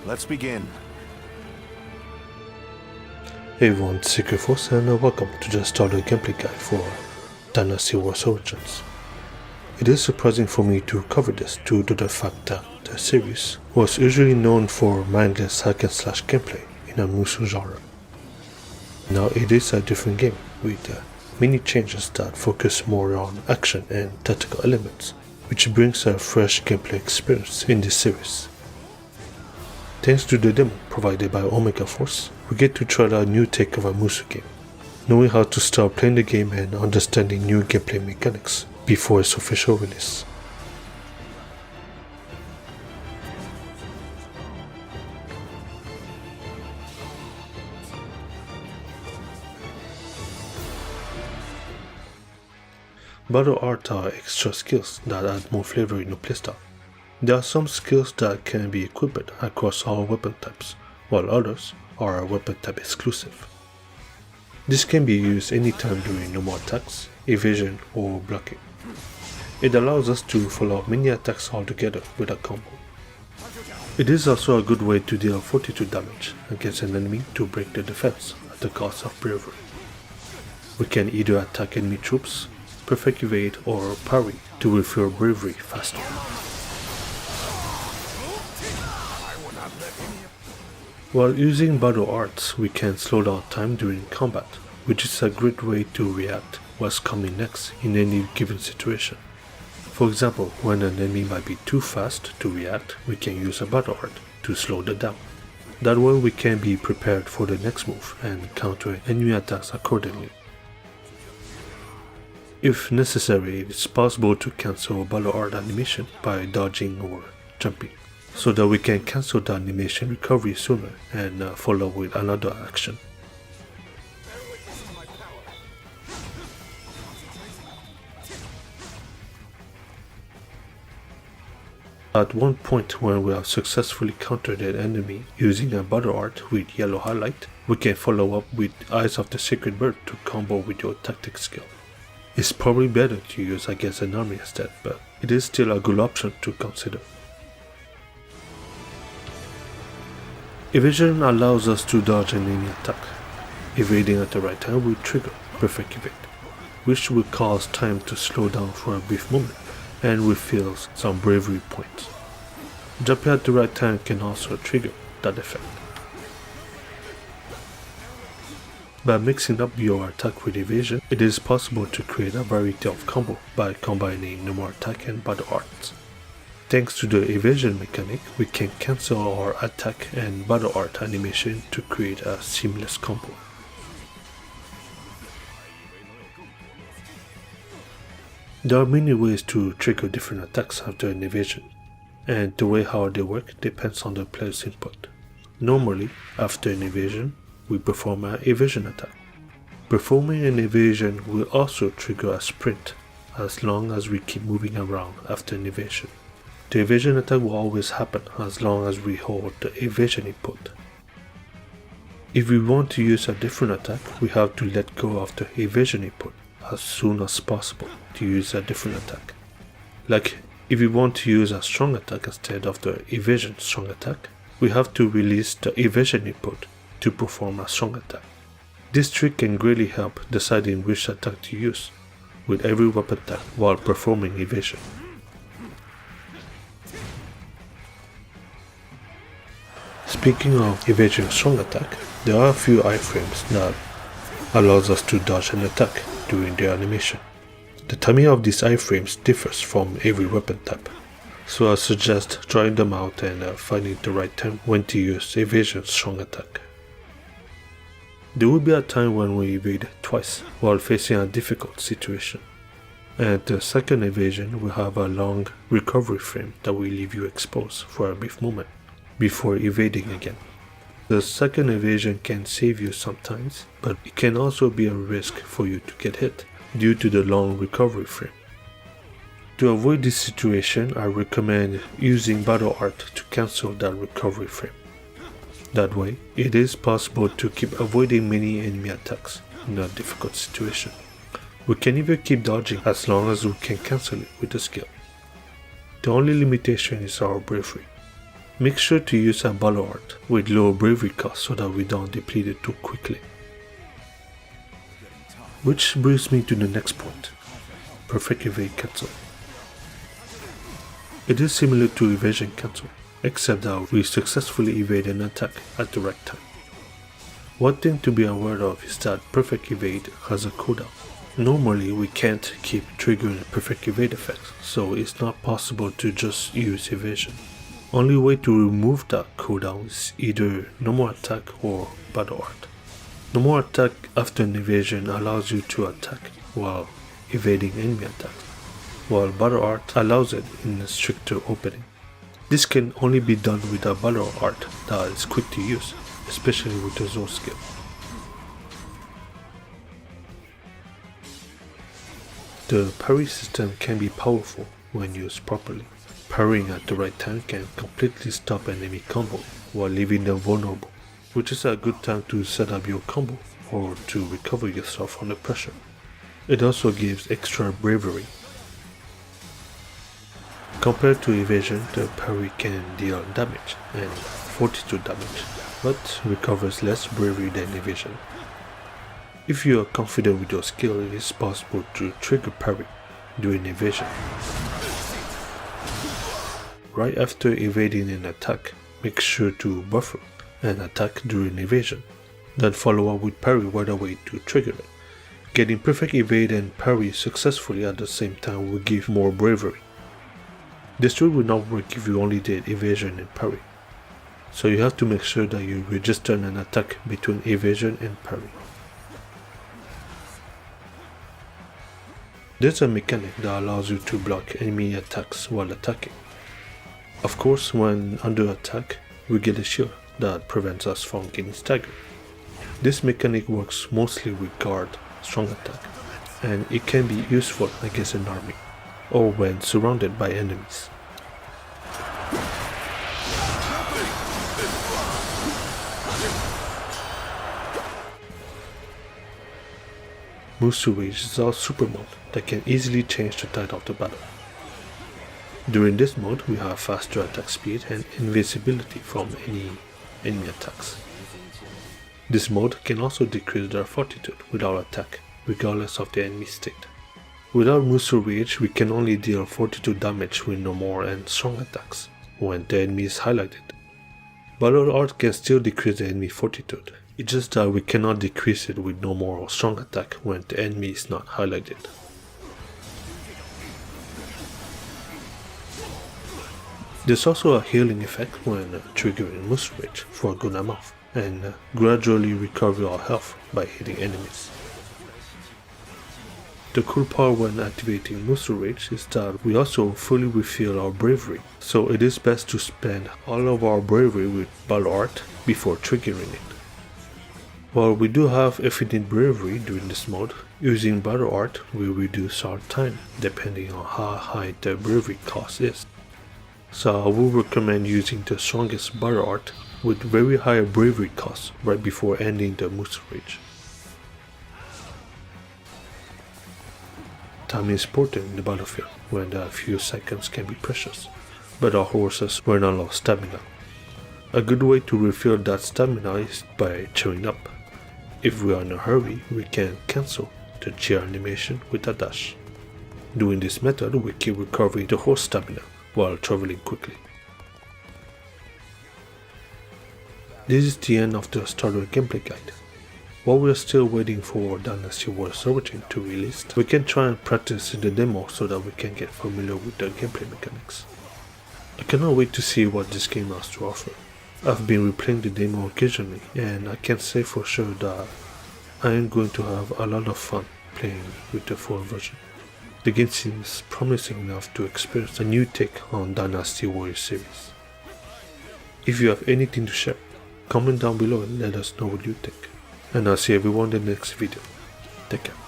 let's begin. Hey everyone, it's OmegaForce and welcome to the starter gameplay guide for Dynasty Warriors Origins. It is surprising for me to cover this due to the fact that the series was usually known for mindless hack and slash gameplay in a Musou genre. Now it is a different game with many changes that focus more on action and tactical elements, which brings a fresh gameplay experience in this series. Thanks to the demo provided by OmegaForce, we get to try a new take of a Musou game, knowing how to start playing the game and understanding new gameplay mechanics before its official release. Battle art are extra skills that add more flavor in your playstyle. There are some skills that can be equipped across all weapon types, while others are weapon type exclusive. This can be used anytime during normal attacks, evasion, or blocking. It allows us to follow up many attacks all together with a combo. It is also a good way to deal fortitude damage against an enemy to break the defense at the cost of bravery. We can either attack enemy troops, perfect evade, or parry to refill bravery faster. While using battle arts, we can slow down time during combat, which is a great way to react what's coming next in any given situation. For example, when an enemy might be too fast to react, we can use a battle art to slow them down. That way we can be prepared for the next move and counter enemy attacks accordingly. If necessary, it's possible to cancel a battle art animation by dodging or jumping, so that we can cancel the animation recovery sooner and follow with another action. At one point when we have successfully countered an enemy using a battle art with yellow highlight, we can follow up with Eyes of the Sacred Bird to combo with your tactic skill. It's probably better to use against an army instead, but it is still a good option to consider. Evasion allows us to dodge an enemy attack. Evading at the right time will trigger perfect evade, which will cause time to slow down for a brief moment and refill some bravery points. Jumping at the right time can also trigger that effect. By mixing up your attack with evasion, it is possible to create a variety of combo by combining normal attack and battle arts. Thanks to the evasion mechanic, we can cancel our attack and battle art animation to create a seamless combo. There are many ways to trigger different attacks after an evasion, and the way how they work depends on the player's input. Normally, after an evasion, we perform an evasion attack. Performing an evasion will also trigger a sprint as long as we keep moving around after an evasion. The evasion attack will always happen as long as we hold the evasion input. If we want to use a different attack, we have to let go of the evasion input as soon as possible to use a different attack. Like if we want to use a strong attack instead of the evasion strong attack, we have to release the evasion input to perform a strong attack. This trick can greatly help deciding which attack to use with every weapon type while performing evasion. Speaking of evasion strong attack, there are a few iframes that allows us to dodge an attack during the animation. The timing of these iframes differs from every weapon type, so I suggest trying them out and finding the right time when to use evasion strong attack. There will be a time when we evade twice while facing a difficult situation. At the second evasion, we have a long recovery frame that will leave you exposed for a brief moment before evading again. The second evasion can save you sometimes, but it can also be a risk for you to get hit due to the long recovery frame. To avoid this situation, I recommend using battle art to cancel that recovery frame. That way, it is possible to keep avoiding many enemy attacks in a difficult situation. We can even keep dodging as long as we can cancel it with the skill. The only limitation is our bravery. Make sure to use a battle art with low bravery cost so that we don't deplete it too quickly. Which brings me to the next point, perfect evade cancel. It is similar to evasion cancel, except that we successfully evade an attack at the right time. One thing to be aware of is that perfect evade has a cooldown. Normally we can't keep triggering perfect evade effects, so it's not possible to just use evasion. Only way to remove that cooldown is either normal attack or battle art. Normal attack after an evasion allows you to attack while evading enemy attacks, while battle art allows it in a stricter opening. This can only be done with a battle art that is quick to use, especially with the Zoro skill. The parry system can be powerful when used properly. Parrying at the right time can completely stop enemy combo while leaving them vulnerable, which is a good time to set up your combo or to recover yourself under pressure. It also gives extra bravery. Compared to evasion, the parry can deal damage and fortitude damage, but recovers less bravery than evasion. If you are confident with your skill, it is possible to trigger parry during evasion. Right after evading an attack, make sure to buffer an attack during evasion, then follow up with parry right away to trigger it. Getting perfect evade and parry successfully at the same time will give more bravery. This rule will not work if you only did evasion and parry, so you have to make sure that you register an attack between evasion and parry. There's a mechanic that allows you to block enemy attacks while attacking. Of course, when under attack, we get a shield that prevents us from getting staggered. This mechanic works mostly with guard, strong attack, and it can be useful against an army, or when surrounded by enemies. Musou Rage is our super mode that can easily change the tide of the battle. During this mode, we have faster attack speed and invincibility from any enemy attacks. This mode can also decrease their fortitude without attack, regardless of the enemy state. Without Musou Rage, we can only deal fortitude damage with normal and strong attacks, when the enemy is highlighted. Battle art can still decrease the enemy fortitude, it's just that we cannot decrease it with normal or strong attack when the enemy is not highlighted. There's also a healing effect when triggering Musou Rage for a good amount, and gradually recover our health by hitting enemies. The cool part when activating Musou Rage is that we also fully refill our bravery, so it is best to spend all of our bravery with battle art before triggering it. While we do have infinite bravery during this mode, using battle art will reduce our time depending on how high the bravery cost is. So I will recommend using the strongest battle art with very high bravery cost right before ending the Musou Rage. Time is important in the battlefield when a few seconds can be precious, but our horses run out of stamina. A good way to refill that stamina is by cheering up. If we are in a hurry, we can cancel the cheer animation with a dash. Doing this method, we keep recovering the horse stamina while traveling quickly. This is the end of the starter gameplay guide. While we are still waiting for Dynasty Warriors Origins to release, we can try and practice in the demo so that we can get familiar with the gameplay mechanics. I cannot wait to see what this game has to offer. I've been replaying the demo occasionally, and I can say for sure that I am going to have a lot of fun playing with the full version. The game seems promising enough to experience a new take on Dynasty Warriors series. If you have anything to share, comment down below and let us know what you think. And I'll see everyone in the next video. Take care.